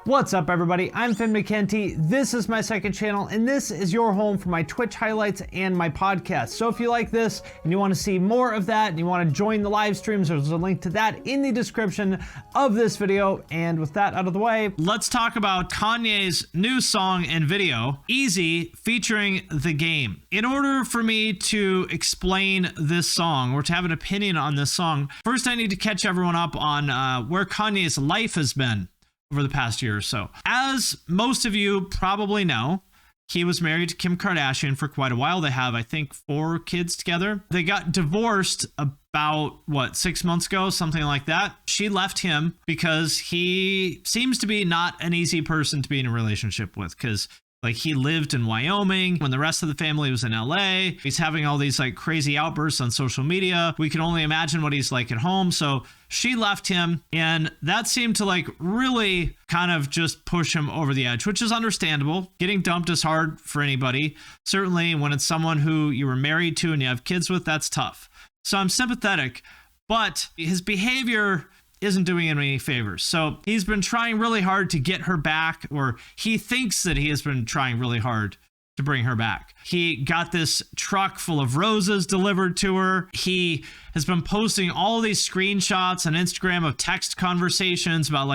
What's up, everybody? I'm Finn McKenty. This is my second channel, and this is your home for my Twitch highlights and my podcast. So if you like this and you want to see more of that and you want to join the live streams, there's a link to that in the description of this video. And with that out of the way, let's talk about Kanye's new song and video, Eazy, featuring The Game. In order for me to explain this song or to have an opinion on this song, first I need to catch everyone up on where Kanye's life has been over the past year or so. As most of you probably know, he was married to Kim Kardashian for quite a while. They have, I think, 4 kids together. They got divorced about, 6 months ago, something like that. She left him because he seems to be not an easy person to be in a relationship with, because he lived in Wyoming when the rest of the family was in LA. He's having all these crazy outbursts on social media. We can only imagine what he's like at home. So she left him, and that seemed to really kind of just push him over the edge, which is understandable. Getting dumped is hard for anybody. Certainly when it's someone who you were married to and you have kids with, that's tough. So I'm sympathetic, but his behavior isn't doing him any favors. So he's been trying really hard to get her back, or he thinks that he has been trying really hard to bring her back. He got this truck full of roses delivered to her. He has been posting all these screenshots on Instagram of text conversations about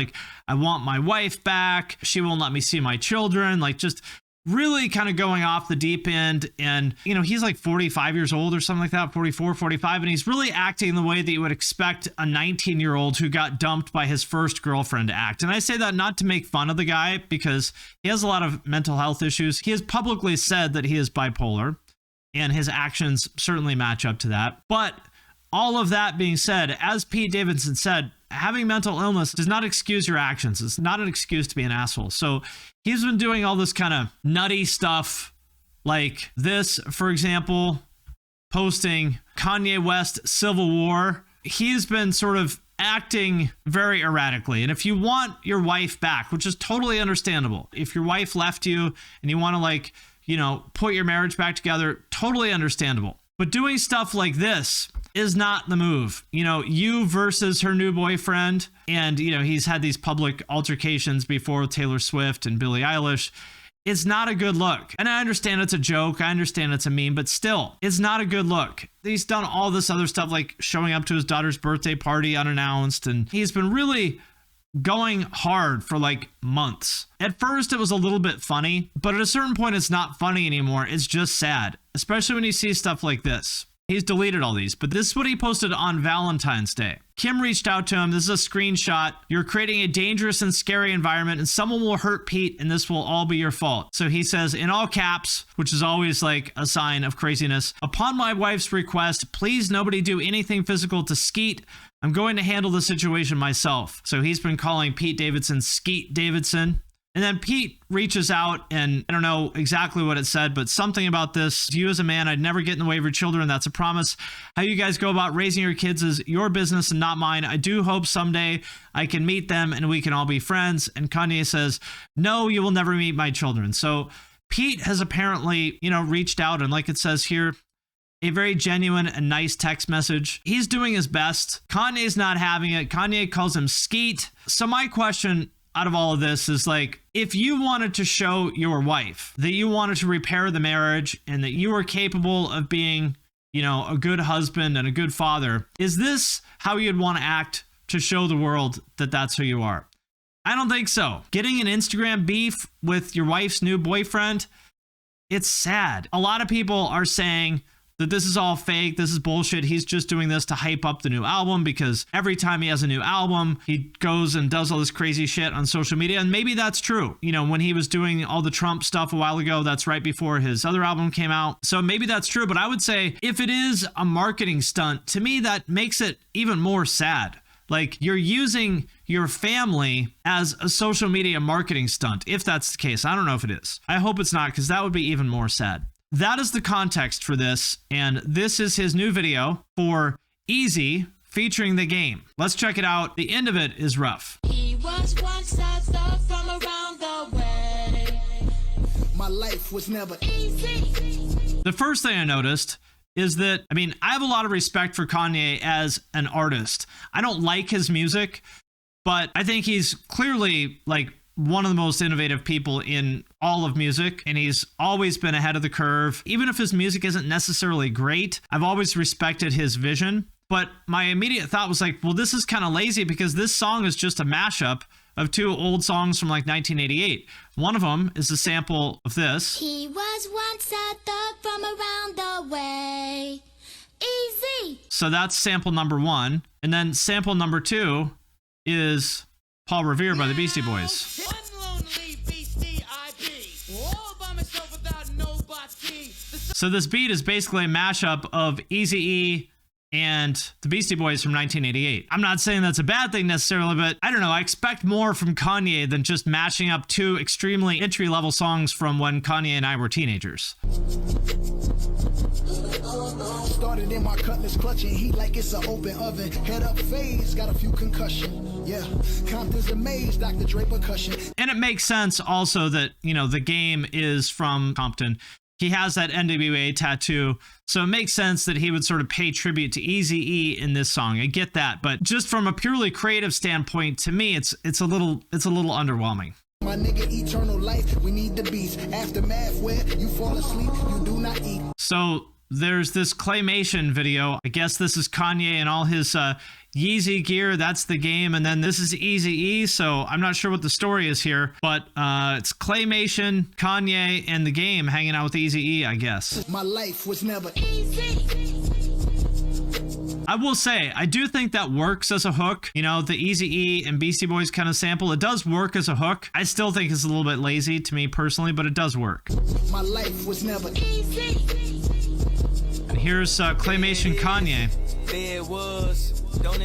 I want my wife back. She won't let me see my children. Just really kind of going off the deep end. And, he's 45 years old or something like that, 44, 45. And he's really acting the way that you would expect a 19-year-old who got dumped by his first girlfriend to act. And I say that not to make fun of the guy, because he has a lot of mental health issues. He has publicly said that he is bipolar, and his actions certainly match up to that. But all of that being said, as Pete Davidson said, having mental illness does not excuse your actions. It's not an excuse to be an asshole. So he's been doing all this kind of nutty stuff like this, for example, posting Kanye West Civil War. He's been sort of acting very erratically. And if you want your wife back, which is totally understandable, if your wife left you and you want to put your marriage back together, totally understandable. But doing stuff like this is not the move. You versus her new boyfriend, and he's had these public altercations before with Taylor Swift and Billie Eilish. It's not a good look. And I understand it's a joke, I understand it's a meme, but still, it's not a good look. He's done all this other stuff, like showing up to his daughter's birthday party unannounced, and he's been really going hard for months. At first it was a little bit funny, but at a certain point it's not funny anymore. It's just sad, especially when you see stuff like this. He's deleted all these, but this is what he posted on Valentine's Day. Kim reached out to him. This is a screenshot. You're creating a dangerous and scary environment, and someone will hurt Pete, and this will all be your fault. So he says in all caps, which is always a sign of craziness, upon my wife's request, please nobody do anything physical to Skeet. I'm going to handle the situation myself. So he's been calling Pete Davidson Skeet Davidson. And then Pete reaches out, and I don't know exactly what it said, but something about this. To you as a man, I'd never get in the way of your children. That's a promise. How you guys go about raising your kids is your business and not mine. I do hope someday I can meet them and we can all be friends. And Kanye says, no, you will never meet my children. So Pete has apparently, reached out, and like it says here, a very genuine and nice text message. He's doing his best. Kanye's not having it. Kanye calls him Skeet. So my question out of all of this is if you wanted to show your wife that you wanted to repair the marriage and that you were capable of being, a good husband and a good father, is this how you'd want to act to show the world that that's who you are? I don't think so. Getting an Instagram beef with your wife's new boyfriend, it's sad. A lot of people are saying that this is all fake, this is bullshit. He's just doing this to hype up the new album, because every time he has a new album, he goes and does all this crazy shit on social media. And maybe that's true. When he was doing all the Trump stuff a while ago, that's right before his other album came out. So maybe that's true. But I would say if it is a marketing stunt, to me, that makes it even more sad. You're using your family as a social media marketing stunt, if that's the case. I don't know if it is. I hope it's not, because that would be even more sad. That is the context for this, and this is his new video for Eazy featuring The Game. Let's check it out. The end of it is rough. He was once from around the way. My life was never easy. The first thing I noticed is that, I have a lot of respect for Kanye as an artist. I don't like his music, but I think he's clearly one of the most innovative people in all of music, and he's always been ahead of the curve. Even if his music isn't necessarily great, I've always respected his vision. But my immediate thought was like, well, this is kind of lazy because this song is just a mashup of two old songs from like 1988. One of them is a sample of this. He was once a thug from around the way. Eazy. So that's sample number one. And then sample number two is Paul Revere by the Beastie Boys. So this beat is basically a mashup of Eazy-E and the Beastie Boys from 1988. I'm not saying that's a bad thing necessarily, but I don't know. I expect more from Kanye than just mashing up two extremely entry-level songs from when Kanye and I were teenagers. Started in my cutlass clutching heat like it's an open oven. Head up phase, got a few concussion. Yeah, Compton's amazed, Dr. Dre percussion. And it makes sense also that, you know, The Game is from Compton. He has that NWA tattoo, so it makes sense that he would sort of pay tribute to Eazy-E in this song. I get that, but just from a purely creative standpoint, to me, it's a little underwhelming. My nigga, eternal life, we need the beats. Aftermath, where you fall asleep, you do not eat. So there's this Claymation video. I guess this is Kanye and all his Yeezy gear. That's The Game. And then this is Eazy-E. So I'm not sure what the story is here, but it's Claymation, Kanye, and The Game hanging out with Eazy-E, I guess. My life was never Easy. I will say, I do think that works as a hook. You know, the Eazy-E and Beastie Boys kind of sample, it does work as a hook. I still think it's a little bit lazy to me personally, but it does work. My life was never Easy. And here's Claymation Kanye.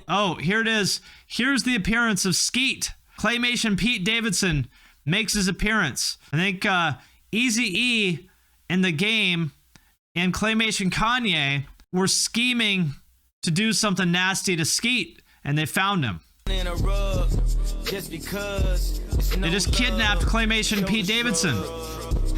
Oh, here it is. Here's the appearance of Skeet. Claymation Pete Davidson makes his appearance. I think Eazy-E and The Game and Claymation Kanye were scheming to do something nasty to Skeet, and they found him. They just kidnapped Claymation Pete Davidson.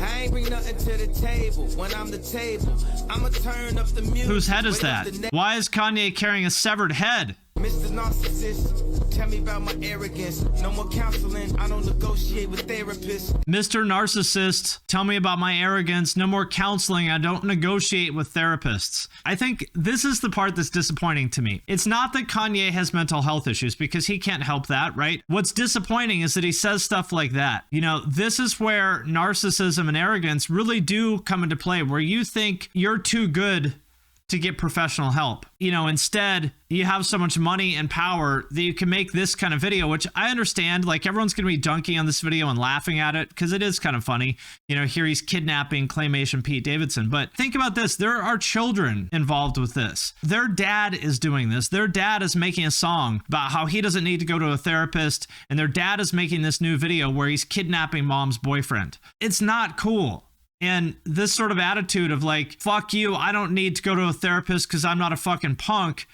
I ain't bring nothing to the table. When I'm the table, I'ma turn up the music. Whose head is that? Why is Kanye carrying a severed head? Mr. Narcissist, tell me about my arrogance. No more counseling, I don't negotiate with therapists. Mr. Narcissist, tell me about my arrogance. No more counseling, I don't negotiate with therapists. I think this is the part that's disappointing to me. It's not that Kanye has mental health issues, because he can't help that, right? What's disappointing is that he says stuff like that. You know, this is where narcissism and arrogance really do come into play, where you think you're too good to get professional help. You know, instead, you have so much money and power that you can make this kind of video, which I understand, like everyone's going to be dunking on this video and laughing at it because it is kind of funny. You know, here he's kidnapping Claymation Pete Davidson. But think about this. There are children involved with this. Their dad is doing this. Their dad is making a song about how he doesn't need to go to a therapist. And their dad is making this new video where he's kidnapping mom's boyfriend. It's not cool. And this sort of attitude of like, fuck you, I don't need to go to a therapist because I'm not a fucking punk,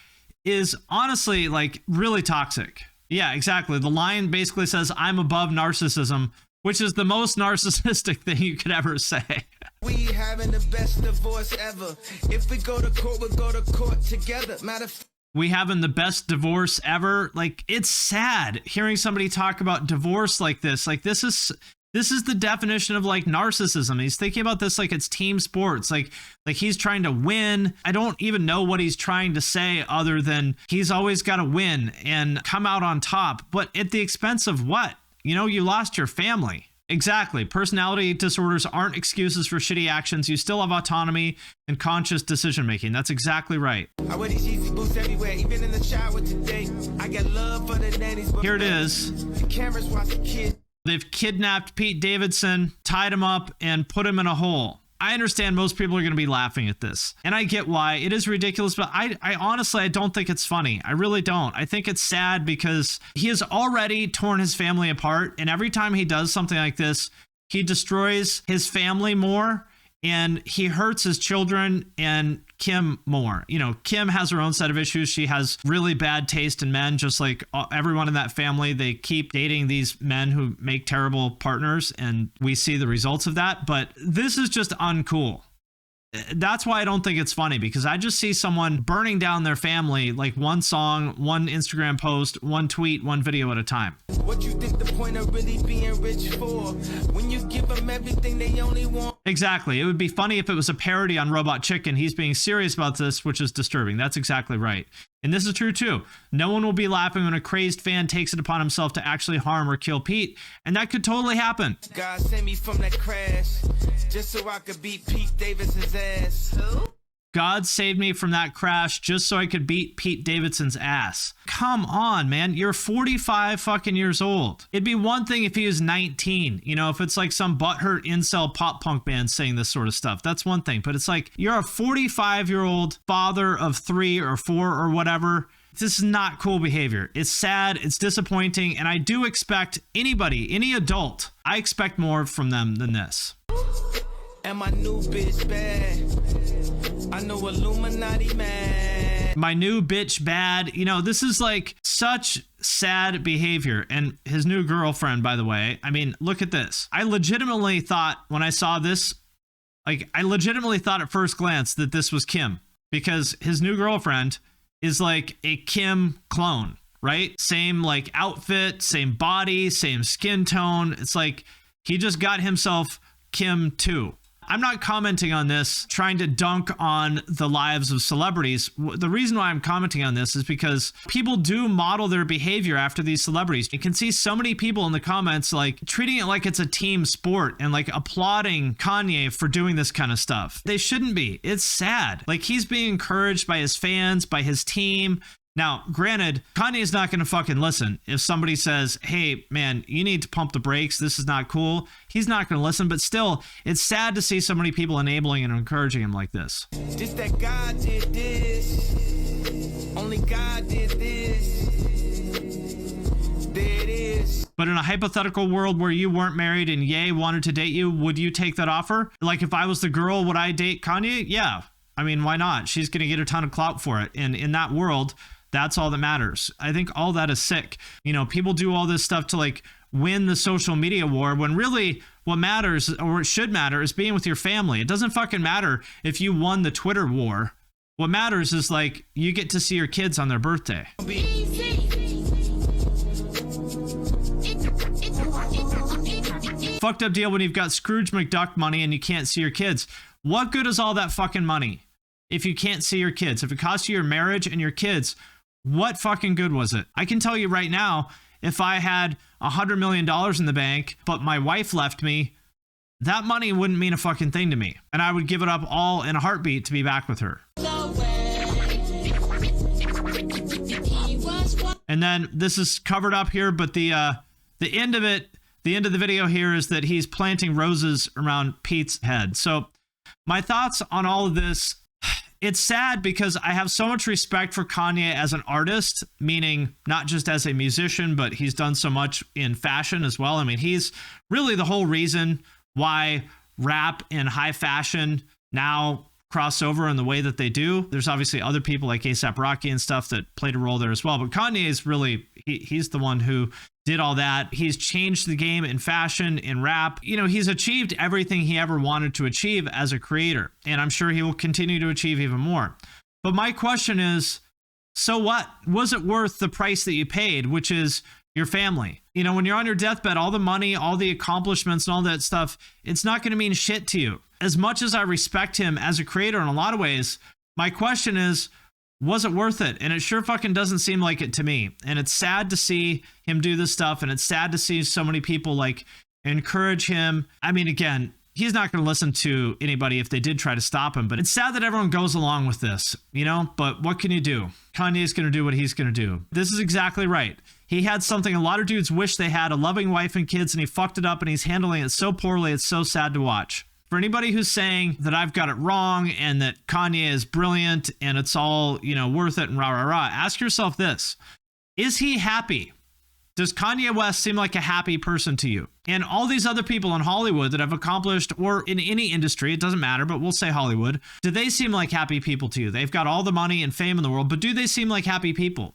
is honestly like really toxic. Yeah, exactly. The line basically says, I'm above narcissism, which is the most narcissistic thing you could ever say. We having the best divorce ever. If we go to court, we'll go to court together. We having the best divorce ever. Like, it's sad hearing somebody talk about divorce like this. Like, this is the definition of like narcissism. He's thinking about this like it's team sports. Like he's trying to win. I don't even know what he's trying to say other than he's always got to win and come out on top. But at the expense of what? You know, you lost your family. Exactly. Personality disorders aren't excuses for shitty actions. You still have autonomy and conscious decision making. That's exactly right. I wear these Eazy boots everywhere, even in the shower today. I got love for the nannies. Here it is. The cameras watch the kids. They've kidnapped Pete Davidson, tied him up, and put him in a hole. I understand most people are going to be laughing at this, and I get why. It is ridiculous, but I honestly, I don't think it's funny. I really don't. I think it's sad because he has already torn his family apart, and every time he does something like this, he destroys his family more, and he hurts his children and Kim more. You know, Kim has her own set of issues. She has really bad taste in men, just like everyone in that family. They keep dating these men who make terrible partners, and we see the results of that. But this is just uncool. That's why I don't think it's funny, because I just see someone burning down their family, like one song, one Instagram post, one tweet, one video at a time. What you think the point of really being rich for? When you give them everything they only want. Exactly. It would be funny if it was a parody on Robot Chicken. He's being serious about this, which is disturbing. That's exactly right. And this is true too. No one will be laughing when a crazed fan takes it upon himself to actually harm or kill Pete. And that could totally happen. God sent me from that crash just so I could beat Pete Davidson's ass. Who? God saved me from that crash just so I could beat Pete Davidson's ass. Come on, man. You're 45 fucking years old. It'd be one thing if he was 19. You know, if it's like some butthurt incel pop punk band saying this sort of stuff, that's one thing. But it's like, you're a 45-year-old father of 3 or 4 or whatever. This is not cool behavior. It's sad, it's disappointing, and I do expect anybody, any adult, I expect more from them than this. And my new bitch bad. I know Illuminati man. My new bitch bad. You know, this is like such sad behavior. And his new girlfriend, by the way, I mean, look at this. I legitimately thought when I saw this, I legitimately thought at first glance that this was Kim, because his new girlfriend is like a Kim clone, right? Same like outfit, same body, same skin tone. It's like he just got himself Kim too. I'm not commenting on this, trying to dunk on the lives of celebrities. The reason why I'm commenting on this is because people do model their behavior after these celebrities. You can see so many people in the comments like treating it like it's a team sport and like applauding Kanye for doing this kind of stuff. They shouldn't be. It's sad. Like, he's being encouraged by his fans, by his team. Now, granted, Kanye's not going to fucking listen. If somebody says, hey, man, you need to pump the brakes, this is not cool, he's not going to listen. But still, it's sad to see so many people enabling and encouraging him like this. Just that God did this. Only God did this. There it is. But in a hypothetical world where you weren't married and Ye wanted to date you, would you take that offer? Like, if I was the girl, would I date Kanye? Yeah. I mean, why not? She's going to get a ton of clout for it. And in that world, that's all that matters. I think all that is sick. You know, people do all this stuff to like win the social media war, when really what matters, or it should matter, is being with your family. It doesn't fucking matter if you won the Twitter war. What matters is like you get to see your kids on their birthday. Fucked up deal when you've got Scrooge McDuck money and you can't see your kids. What good is all that fucking money if you can't see your kids? If it costs you your marriage and your kids, what fucking good was it? I can tell you right now, if I had $100 million in the bank, but my wife left me, that money wouldn't mean a fucking thing to me. And I would give it up all in a heartbeat to be back with her. And then this is covered up here, but the end of it, the end of the video here is that he's planting roses around Pete's head. So my thoughts on all of this, it's sad because I have so much respect for Kanye as an artist, meaning not just as a musician, but he's done so much in fashion as well. I mean, he's really the whole reason why rap and high fashion now cross over in the way that they do. There's obviously other people like A$AP Rocky and stuff that played a role there as well, but Kanye is really, he's the one who did all that. He's changed the game in fashion, in rap. You know, he's achieved everything he ever wanted to achieve as a creator, and I'm sure he will continue to achieve even more. But my question is, so what? Was it worth the price that you paid, which is your family? You know, when you're on your deathbed, all the money, all the accomplishments and all that stuff, it's not going to mean shit to you. As much as I respect him as a creator in a lot of ways, my question is, was it worth it? And it sure fucking doesn't seem like it to me. And it's sad to see him do this stuff. And it's sad to see so many people like encourage him. I mean, again, he's not going to listen to anybody if they did try to stop him. But it's sad that everyone goes along with this, you know? But what can you do? Kanye's going to do what he's going to do. This is exactly right. He had something a lot of dudes wish they had, a loving wife and kids, and he fucked it up, and he's handling it so poorly. It's so sad to watch. For anybody who's saying that I've got it wrong and that Kanye is brilliant and it's all, you know, worth it and rah, rah, rah, ask yourself this. Is he happy? Does Kanye West seem like a happy person to you? And all these other people in Hollywood that have accomplished, or in any industry, it doesn't matter, but we'll say Hollywood, do they seem like happy people to you? They've got all the money and fame in the world, but do they seem like happy people?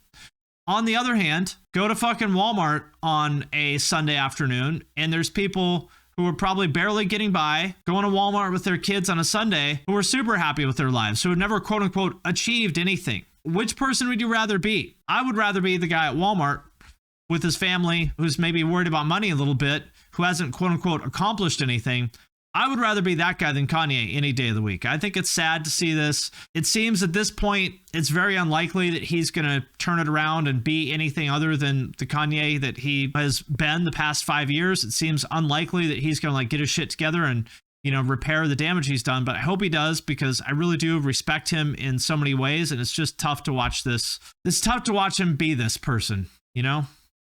On the other hand, go to fucking Walmart on a Sunday afternoon and there's people who are probably barely getting by, going to Walmart with their kids on a Sunday, who are super happy with their lives, who have never quote unquote achieved anything. Which person would you rather be? I would rather be the guy at Walmart with his family who's maybe worried about money a little bit, who hasn't quote unquote accomplished anything. I would rather be that guy than Kanye any day of the week. I think it's sad to see this. It seems at this point, it's very unlikely that he's going to turn it around and be anything other than the Kanye that he has been the past 5 years. It seems unlikely that he's going to like get his shit together and, you know, repair the damage he's done. But I hope he does, because I really do respect him in so many ways. And it's just tough to watch this. It's tough to watch him be this person, you know?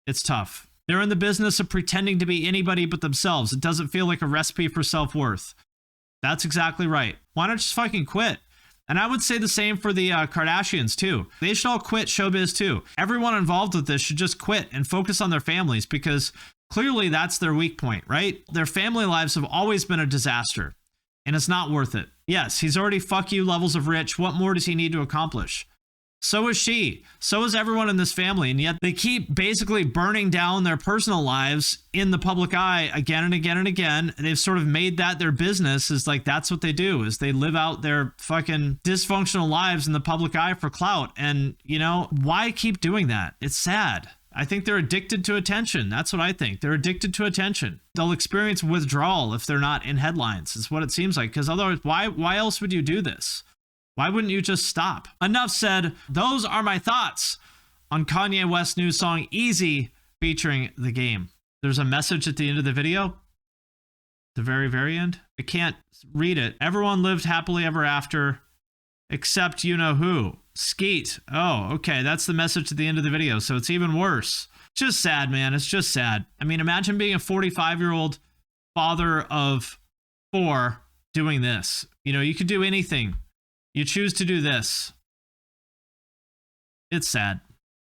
It's tough. They're in the business of pretending to be anybody but themselves. It doesn't feel like a recipe for self-worth. That's exactly right. Why not just fucking quit? And I would say the same for the Kardashians too. They should all quit showbiz too. Everyone involved with this should just quit and focus on their families, because clearly that's their weak point, right? Their family lives have always been a disaster, and it's not worth it. Yes, he's already fuck you levels of rich. What more does he need to accomplish? So is she. So is everyone in this family. And yet they keep basically burning down their personal lives in the public eye again and again and again. They've sort of made that their business. Is like, that's what they do, is they live out their fucking dysfunctional lives in the public eye for clout. And, you know, why keep doing that? It's sad. I think they're addicted to attention. That's what I think. They're addicted to attention. They'll experience withdrawal if they're not in headlines. Is what it seems like. Because otherwise, why else would you do this? Why wouldn't you just stop? Enough said. Those are my thoughts on Kanye West's new song Eazy featuring The Game. There's a message at the end of the video. The very, very end. I can't read it. Everyone lived happily ever after, except you know who. Skeet. Oh, okay. That's the message at the end of the video. So it's even worse. Just sad, man. It's just sad. I mean, imagine being a 45-year-old father of 4 doing this. You know, you could do anything. You choose to do this. It's sad.